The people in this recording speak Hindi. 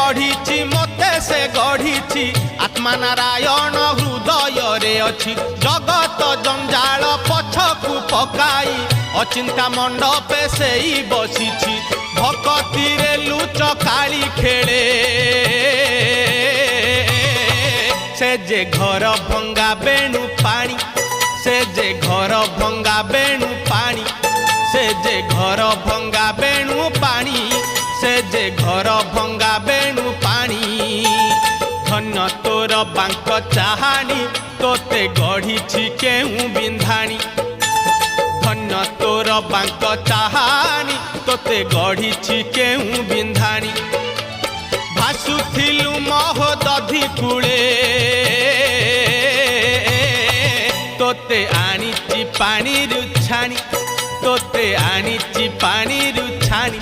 गढ़ी मते से गढ़ी आत्मा नारायण हृदय रे अछि जगत जंजाल पछकु पकाई अचिंता मंडपे से ही बसी भक्ति रे लुच काली खेले से जे घर भंगा बेणु पानी से जे घर भंगा बेणु पानी से जे घर भंगा बेणु पानी से जे घर भंगा बेणु पानी धन्य तोर बांक चाहानी तोते गढ़ी केहू बिंधाणी धन्य तोर बांक चाहानी तोते गढ़ी केहू बिंधाणी भासुथिलु महोदधि कूले तोते आनीची पानी रुछाणी तोते आनीची पानी रुछाणी।